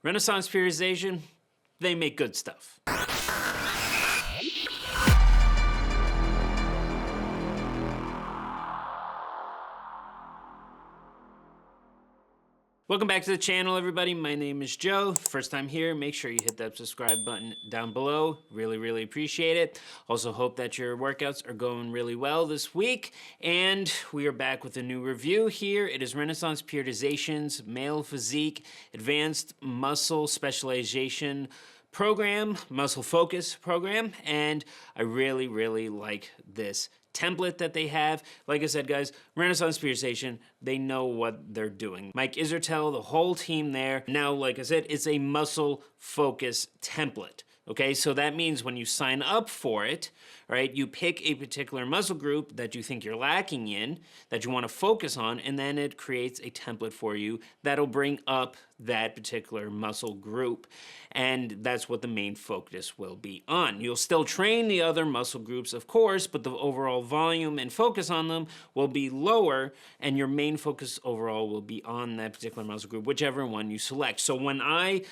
Renaissance Periodization, they make good stuff. Welcome back to the channel, everybody. My name is Joe. First time here, make sure you hit that subscribe button down below. Really appreciate it. Also hope that your workouts are going really well this week. And we are back with a new review here. It is Renaissance Periodization's Male Physique Advanced Muscle Specialization program, muscle focus program. And I really like this template that they have. Like I said, guys, Renaissance Periodization, they know what they're doing. Mike Isertel, the whole team there. Now, like I said, it's a muscle focus template. Okay, so that means when you sign up for it, right, you pick a particular muscle group that you think you're lacking in, that you want to focus on, and then it creates a template for you that'll bring up that particular muscle group. And that's what the main focus will be on. You'll still train the other muscle groups, of course, but the overall volume and focus on them will be lower, and your main focus overall will be on that particular muscle group, whichever one you select. So when I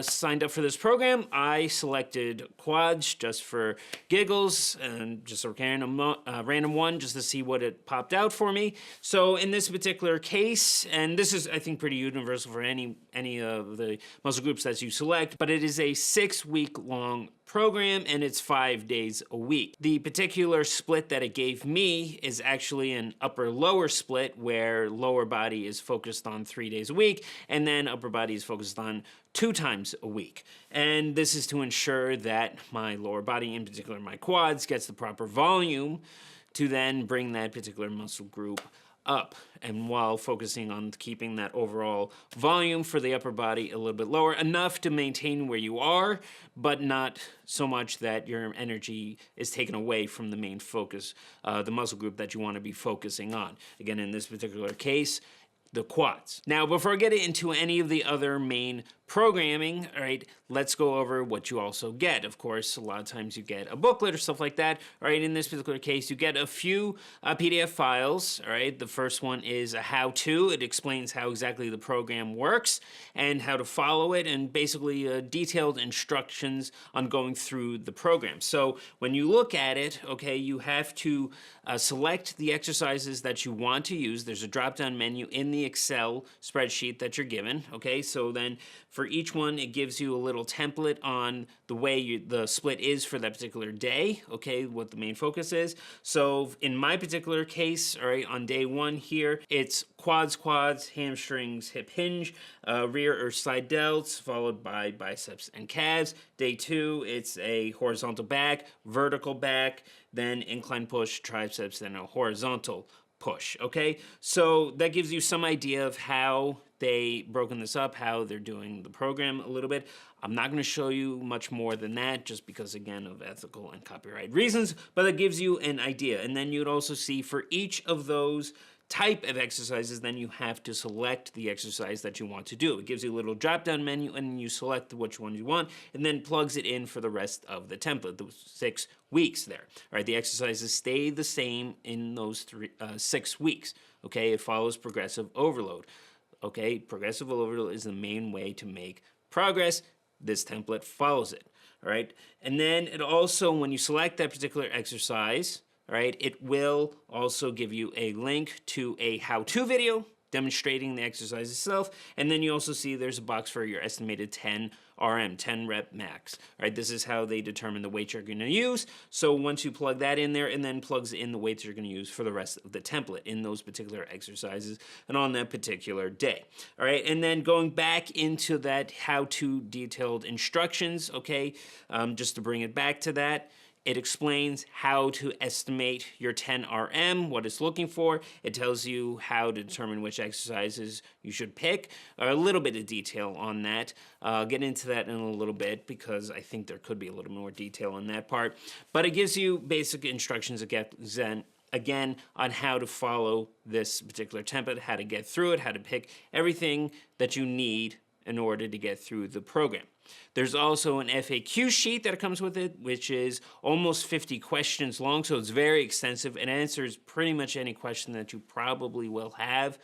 signed up for this program, I selected quads just for giggles and just a random one just to see what it popped out for me. So in this particular case, and this is I think pretty universal for any of the muscle groups that you select, but it is a 6-week long program and it's 5 days a week. The particular split that it gave me is actually an upper-lower split where lower body is focused on 3 days a week and then upper body is focused on 2 times a week. And this is to ensure that my lower body, in particular my quads, gets the proper volume to then bring that particular muscle group up, and while focusing on keeping that overall volume for the upper body a little bit lower, enough to maintain where you are, but not so much that your energy is taken away from the main focus, the muscle group that you want to be focusing on. Again, in this particular case, the quads. Now, before I get into any of the other main programming, all right, let's go over what you also get. Of course, a lot of times you get a booklet or stuff like that. All right, in this particular case, you get a few PDF files. All right, the first one is a how-to. It explains how exactly the program works and how to follow it, and basically detailed instructions on going through the program. So when you look at it, okay, you have to select the exercises that you want to use. There's a drop-down menu in the Excel spreadsheet that you're given. Okay, so then for each one, it gives you a little template on the way the split is for that particular day, okay, what the main focus is. So in my particular case, all right, on day 1 here, it's quads, hamstrings, hip hinge, rear or side delts, followed by biceps and calves. Day 2, it's a horizontal back, vertical back, then incline push, triceps, then a horizontal push, okay? So that gives you some idea of how they broken this up, how they're doing the program a little bit. I'm not going to show you much more than that just because, again, of ethical and copyright reasons, but it gives you an idea. And then you'd also see for each of those type of exercises, then you have to select the exercise that you want to do. It gives you a little drop-down menu and you select which one you want and then plugs it in for the rest of the template, the 6 weeks there. All right, the exercises stay the same in those 6 weeks. Okay, it follows progressive overload. Okay, progressive overload is the main way to make progress. This template follows it. All right, and then it also, when you select that particular exercise, all right, it will also give you a link to a how-to video demonstrating the exercise itself, and then you also see there's a box for your estimated 10 RM, 10 rep max. All right, this is how they determine the weight you're going to use. So once you plug that in there, and then plugs in the weights you're going to use for the rest of the template in those particular exercises and on that particular day. All right, and then going back into that how-to detailed instructions, okay, just to bring it back to that, it explains how to estimate your 10 RM, what it's looking for. It tells you how to determine which exercises you should pick. A little bit of detail on that. I'll get into that in a little bit because I think there could be a little more detail on that part. But it gives you basic instructions again on how to follow this particular template, how to get through it, how to pick everything that you need in order to get through the program. There's also an FAQ sheet that comes with it, which is almost 50 questions long, so it's very extensive. It answers pretty much any question that you probably will have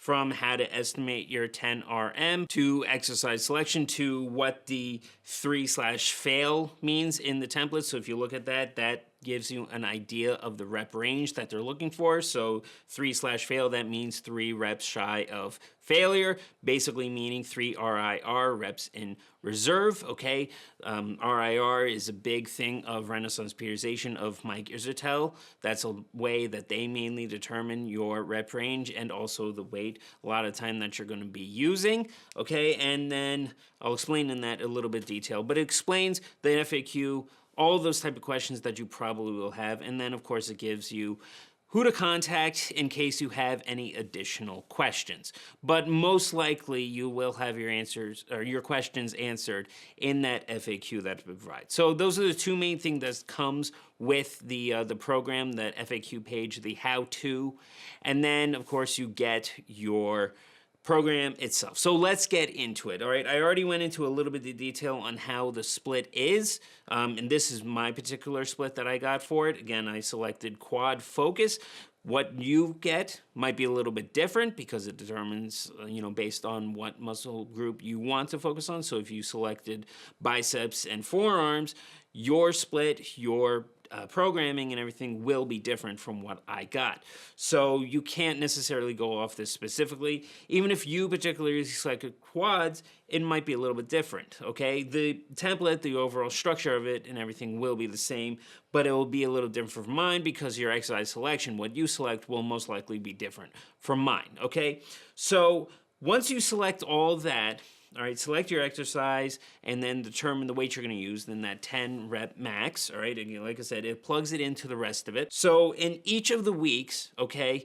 from how to estimate your 10 RM to exercise selection to what the 3/fail means in the template. So if you look at that, that gives you an idea of the rep range that they're looking for. So 3/fail, that means 3 reps shy of failure, basically meaning 3 RIR, reps in reserve, okay? RIR is a big thing of Renaissance periodization of Mike Isertel. That's a way that they mainly determine your rep range and also the weight a lot of time that you're gonna be using, okay? And then I'll explain in that a little bit detail, but it explains the FAQ, all those type of questions that you probably will have, and then of course it gives you who to contact in case you have any additional questions. But most likely you will have your answers or your questions answered in that FAQ that we provide. So those are the two main things that comes with the program, that FAQ page, the how-to, and then of course you get your program itself. So let's get into it, all right? I already went into a little bit of detail on how the split is, and this is my particular split that I got for it. Again, I selected quad focus. What you get might be a little bit different because it determines, based on what muscle group you want to focus on. So if you selected biceps and forearms, your split, your programming and everything will be different from what I got. So you can't necessarily go off this specifically. Even if you particularly selected quads, it might be a little bit different, okay? The template, the overall structure of it and everything will be the same, but it will be a little different from mine because your exercise selection, what you select, will most likely be different from mine, okay? So once you select all that, all right, select your exercise and then determine the weight you're going to use, then that 10 rep max, all right, again, like I said, it plugs it into the rest of it. So in each of the weeks, okay,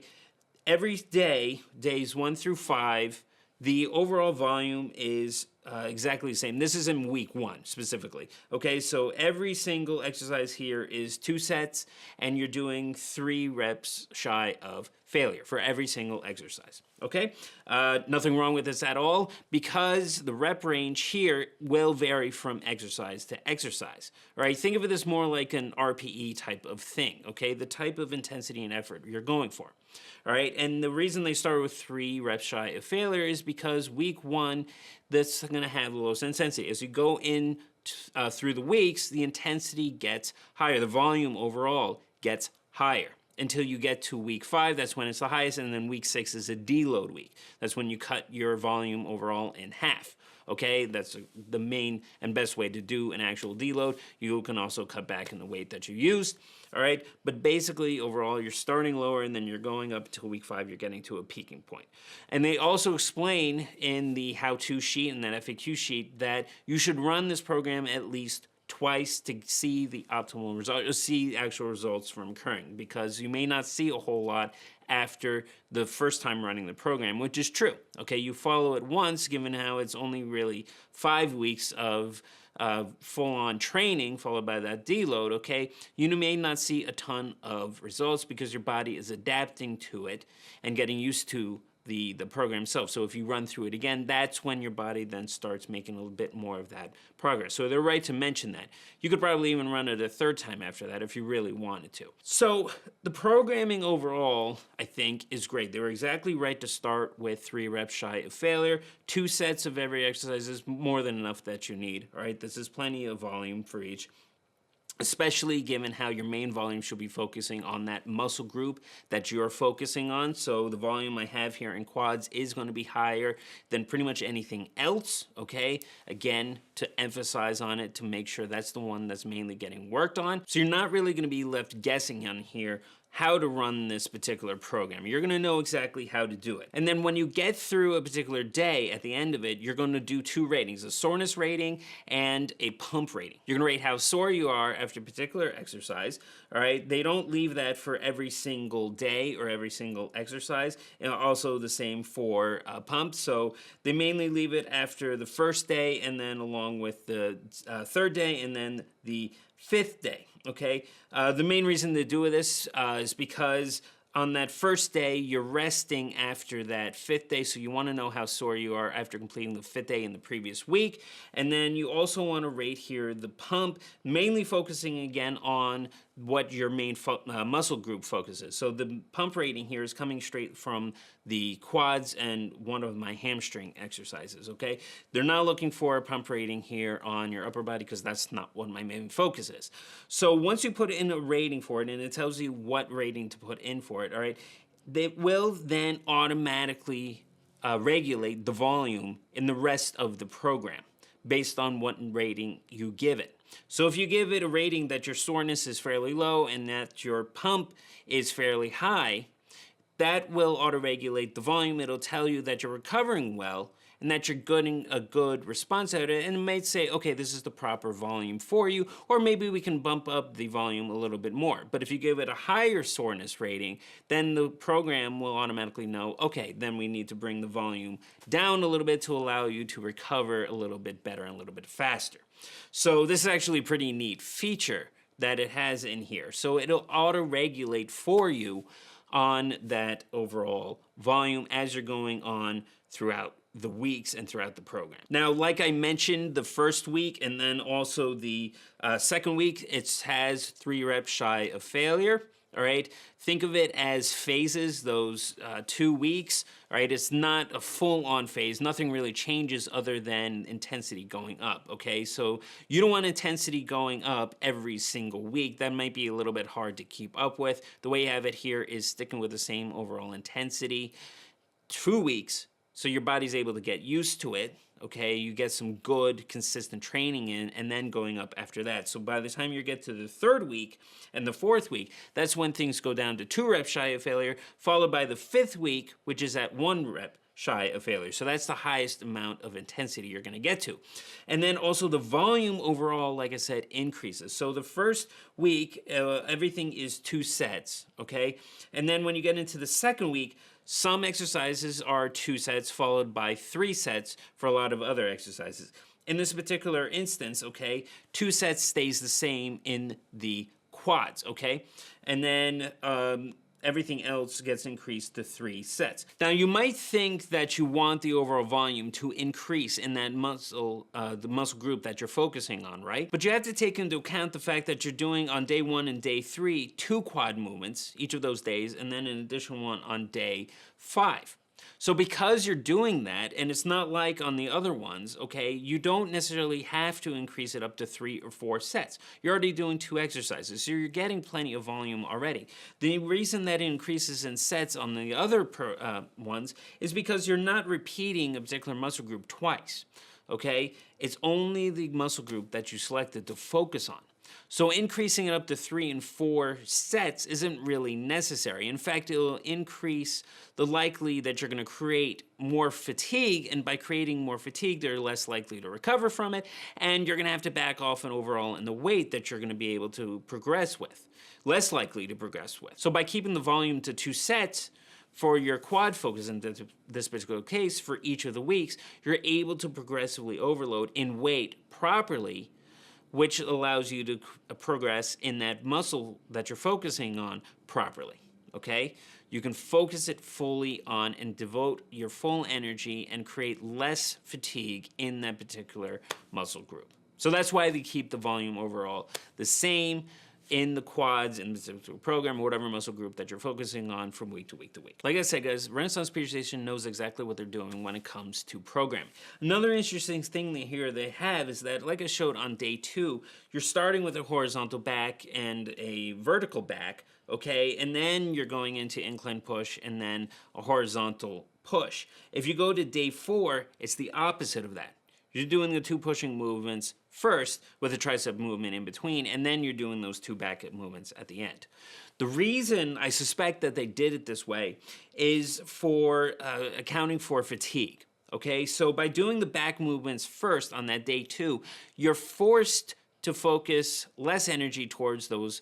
every day, days 1 through 5, the overall volume is exactly the same. This is in week 1 specifically. Okay, so every single exercise here is 2 sets and you're doing 3 reps shy of failure for every single exercise. Okay, nothing wrong with this at all because the rep range here will vary from exercise to exercise. All right, think of it as more like an RPE type of thing. Okay, the type of intensity and effort you're going for. All right, and the reason they start with 3 reps shy of failure is because week 1, that's going to have the lowest intensity. As you go in through the weeks, the intensity gets higher. The volume overall gets higher until you get to week 5. That's when it's the highest, and then week 6 is a deload week. That's when you cut your volume overall in half. Okay, that's the main and best way to do an actual deload. You can also cut back in the weight that you used. All right, but basically overall you're starting lower and then you're going up until week 5, you're getting to a peaking point. And they also explain in the how-to sheet and that FAQ sheet that you should run this program at least twice to see the optimal result, or see actual results from occurring, because you may not see a whole lot after the first time running the program, which is true. Okay, you follow it once, given how it's only really 5 weeks of full-on training followed by that deload, okay, you may not see a ton of results because your body is adapting to it and getting used to the program itself. So if you run through it again, that's when your body then starts making a little bit more of that progress. So they're right to mention that. You could probably even run it a 3rd time after that if you really wanted to. So the programming overall, I think, is great. They were exactly right to start with 3 reps shy of failure. 2 sets of every exercise is more than enough that you need, all right? This is plenty of volume for each, especially given how your main volume should be focusing on that muscle group that you're focusing on. So the volume I have here in quads is going to be higher than pretty much anything else, okay? Again, to emphasize on it, to make sure that's the one that's mainly getting worked on. So you're not really going to be left guessing on here how to run this particular program. You're gonna know exactly how to do it. And then when you get through a particular day, at the end of it, you're gonna do 2 ratings, a soreness rating and a pump rating. You're gonna rate how sore you are after a particular exercise, all right? They don't leave that for every single day or every single exercise, and also the same for pump. So they mainly leave it after the 1st day and then along with the 3rd day and then the 5th day. Okay, the main reason to do this is because on that 1st day, you're resting after that 5th day, so you want to know how sore you are after completing the 5th day in the previous week. And then you also want to rate here the pump, mainly focusing again on what your main muscle group focuses. So the pump rating here is coming straight from the quads and one of my hamstring exercises, okay? They're not looking for a pump rating here on your upper body because that's not what my main focus is. So once you put in a rating for it, and it tells you what rating to put in for it, all right, they will then automatically regulate the volume in the rest of the program based on what rating you give it. So if you give it a rating that your soreness is fairly low and that your pump is fairly high, that will auto-regulate the volume. It'll tell you that you're recovering well and that you're getting a good response out of it, and it may say, okay, this is the proper volume for you, or maybe we can bump up the volume a little bit more. But if you give it a higher soreness rating, then the program will automatically know, okay, then we need to bring the volume down a little bit to allow you to recover a little bit better and a little bit faster. So this is actually a pretty neat feature that it has in here. So it'll auto-regulate for you on that overall volume as you're going on throughout the weeks and throughout the program. Now, like I mentioned, the first week and then also the second week, it has 3 reps shy of failure. All right, think of it as phases, those 2 weeks. All right, it's not a full-on phase. Nothing really changes other than intensity going up, okay? So you don't want intensity going up every single week. That might be a little bit hard to keep up with. The way you have it here is sticking with the same overall intensity. 2 weeks, so your body's able to get used to it, okay? You get some good, consistent training in, and then going up after that. So by the time you get to the 3rd week and the 4th week, that's when things go down to 2 reps shy of failure, followed by the 5th week, which is at 1 rep shy of failure. So that's the highest amount of intensity you're going to get to. And then also the volume overall, like I said, increases. So the first week, everything is 2 sets, okay? And then when you get into the 2nd week, some exercises are 2 sets followed by 3 sets for a lot of other exercises. In this particular instance, okay, 2 sets stays the same in the quads, okay? And then everything else gets increased to 3 sets. Now, you might think that you want the overall volume to increase in that muscle, the muscle group that you're focusing on, right? But you have to take into account the fact that you're doing on day 1 and day 3, 2 quad movements each of those days, and then an additional one on day 5. So because you're doing that, and it's not like on the other ones, okay, you don't necessarily have to increase it up to 3 or 4 sets. You're already doing 2 exercises, so you're getting plenty of volume already. The reason that it increases in sets on the other ones is because you're not repeating a particular muscle group twice, okay? It's only the muscle group that you selected to focus on. So increasing it up to 3 and 4 sets isn't really necessary. In fact, it will increase the likely that you're going to create more fatigue, and by creating more fatigue, they're less likely to recover from it, and you're going to have to back off an overall in the weight that you're going to be able to progress with, less likely to progress with. So by keeping the volume to 2 sets, for your quad focus in this particular case, for each of the weeks, you're able to progressively overload in weight properly, which allows you to progress in that muscle that you're focusing on properly, okay? You can focus it fully on and devote your full energy and create less fatigue in that particular muscle group. So that's why they keep the volume overall the same in the quads, in the program, or whatever muscle group that you're focusing on from week to week to week. Like I said, guys, Renaissance Periodization knows exactly what they're doing when it comes to programming. Another interesting thing here they have is that, like I showed on day 2, you're starting with a horizontal back and a vertical back, okay? And then you're going into incline push and then a horizontal push. If you go to day 4, it's the opposite of that. You're doing the 2 pushing movements first with a tricep movement in between, and then you're doing those 2 back movements at the end. The reason I suspect that they did it this way is for accounting for fatigue. Okay, so by doing the back movements first on that day 2, you're forced to focus less energy towards those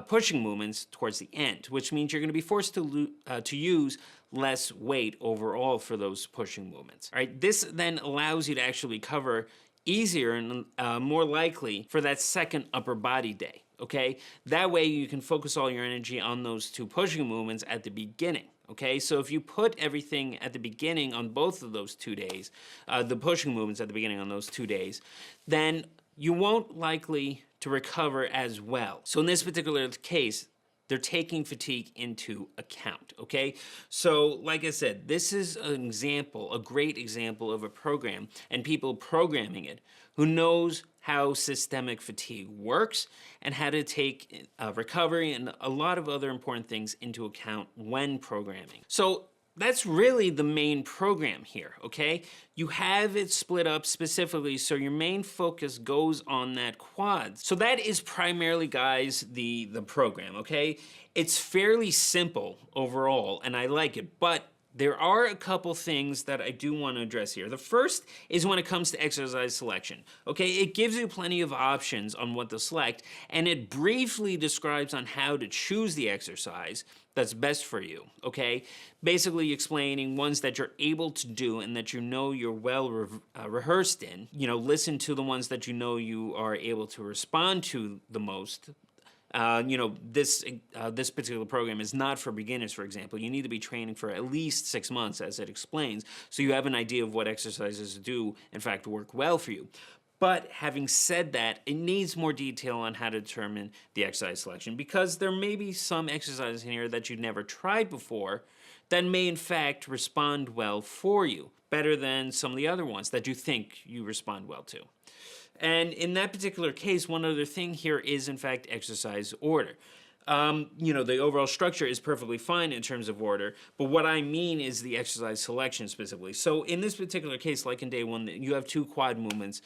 pushing movements towards the end, which means you're going to be forced to use less weight overall for those pushing movements. All right, this then allows you to actually cover easier and more likely for that second upper body day, okay? That way you can focus all your energy on those 2 pushing movements at the beginning, okay? So if you put everything at the beginning on both of those 2 days, the pushing movements at the beginning on those 2 days, then you won't likely to recover as well. So in this particular case, they're taking fatigue into account, okay? So like I said, this is an example, a great example of a program and people programming it who knows how systemic fatigue works and how to take recovery and a lot of other important things into account when programming. So that's really the main program here, okay? You have it split up specifically so your main focus goes on that quad. So that is primarily, guys, the program, okay? It's fairly simple overall, and I like it, but there are a couple things that I do want to address here. The first is when it comes to exercise selection. Okay, it gives you plenty of options on what to select, and it briefly describes on how to choose the exercise that's best for you, okay? Basically explaining ones that you're able to do and that you know you're well rehearsed in. You know, listen to the ones that you know you are able to respond to the most. This particular program is not for beginners, for example. You need to be training for at least 6 months, as it explains, so you have an idea of what exercises do, in fact, work well for you. But having said that, it needs more detail on how to determine the exercise selection, because there may be some exercises in here that you've never tried before that may, in fact, respond well for you, better than some of the other ones that you think you respond well to. And in that particular case, one other thing here is, in fact, exercise order. The overall structure is perfectly fine in terms of order, but what I mean is the exercise selection specifically. So in this particular case, like in day one, you have 2 quad movements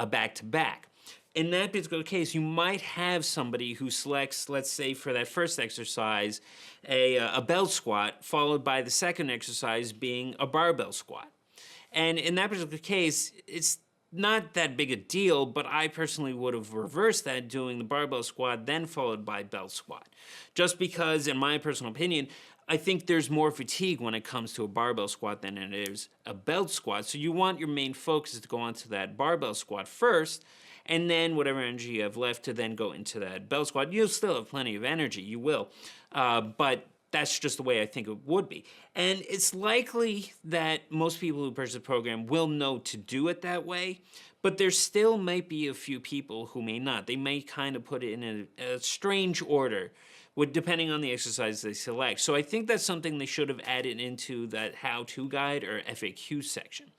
back to back. In that particular case, you might have somebody who selects, let's say for that first exercise, a belt squat, followed by the second exercise being a barbell squat. And in that particular case, it's not that big a deal, but I personally would have reversed that, doing the barbell squat, then followed by belt squat. Just because, in my personal opinion, I think there's more fatigue when it comes to a barbell squat than it is a belt squat. So you want your main focus to go onto that barbell squat first, and then whatever energy you have left to then go into that belt squat. You'll still have plenty of energy, you will, but that's just the way I think it would be. And it's likely that most people who purchase the program will know to do it that way, but there still might be a few people who may not. They may kind of put it in a strange order, depending on the exercise they select. So I think that's something they should have added into that how-to guide or FAQ section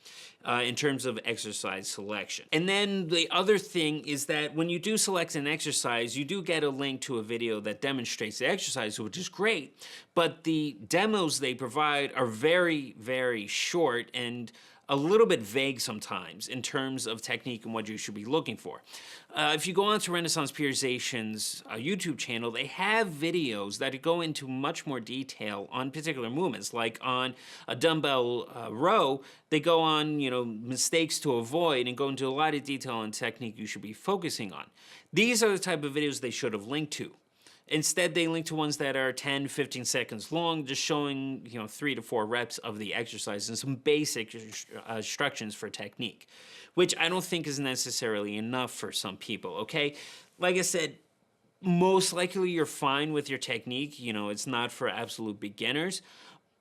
in terms of exercise selection. And then the other thing is that when you do select an exercise, you do get a link to a video that demonstrates the exercise, which is great, but the demos they provide are very, very short and a little bit vague sometimes in terms of technique and what you should be looking for. If you go on to Renaissance Periodization's YouTube channel, they have videos that go into much more detail on particular movements, like on a dumbbell row, they go on, mistakes to avoid and go into a lot of detail on technique you should be focusing on. These are the type of videos they should have linked to. Instead, they link to ones that are 10, 15 seconds long, just showing 3 to 4 reps of the exercise and some basic instructions for technique, which I don't think is necessarily enough for some people, okay? Like I said, most likely you're fine with your technique. It's not for absolute beginners,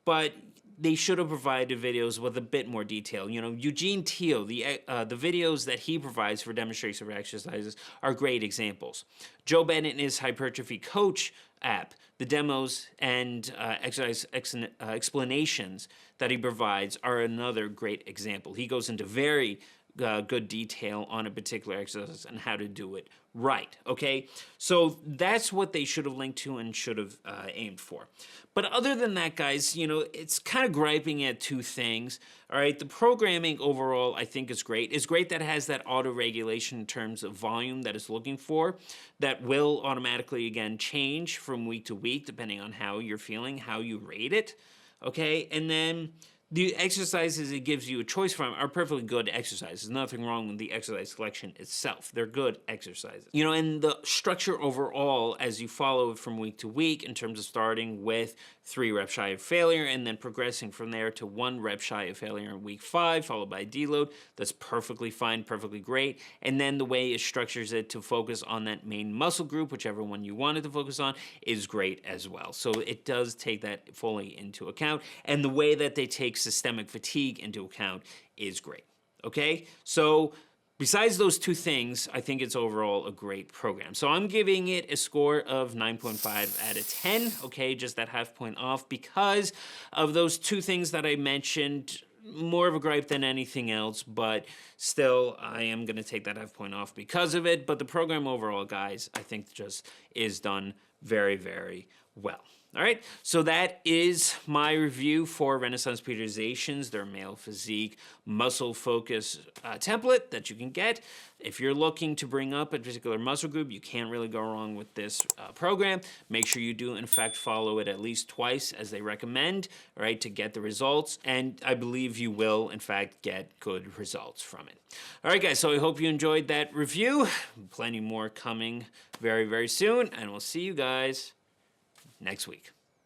but they should have provided videos with a bit more detail. Eugene Teal, the videos that he provides for demonstration of exercises are great examples. Joe Bennett in his Hypertrophy Coach app, the demos and exercise explanations that he provides are another great example. He goes into very good detail on a particular exercise and how to do it right, okay? So that's what they should have linked to and should have aimed for. But other than that, guys, it's kind of griping at 2 things, all right? The programming overall, I think, is great. It's great that it has that auto-regulation in terms of volume that it's looking for that will automatically, again, change from week to week depending on how you're feeling, how you rate it, okay? And then the exercises it gives you a choice from are perfectly good exercises. There's nothing wrong with the exercise selection itself. They're good exercises. And the structure overall, as you follow it from week to week, in terms of starting with 3 reps shy of failure and then progressing from there to 1 rep shy of failure in week 5, followed by deload, that's perfectly fine, perfectly great. And then the way it structures it to focus on that main muscle group, whichever one you wanted to focus on, is great as well. So it does take that fully into account. And the way that they take systemic fatigue into account is great, okay? So besides those two things, I think it's overall a great program. So I'm giving it a score of 9.5 out of 10, okay, just that half point off because of those two things that I mentioned. More of a gripe than anything else, but still, I am going to take that half point off because of it. But the program overall, guys, I think just is done very, very well. All right, so that is my review for Renaissance Periodizations, their male physique muscle focus template that you can get. If you're looking to bring up a particular muscle group, you can't really go wrong with this program. Make sure you do, in fact, follow it at least twice as they recommend, right, to get the results. And I believe you will, in fact, get good results from it. All right, guys, so I hope you enjoyed that review. Plenty more coming very, very soon, and we'll see you guys next week.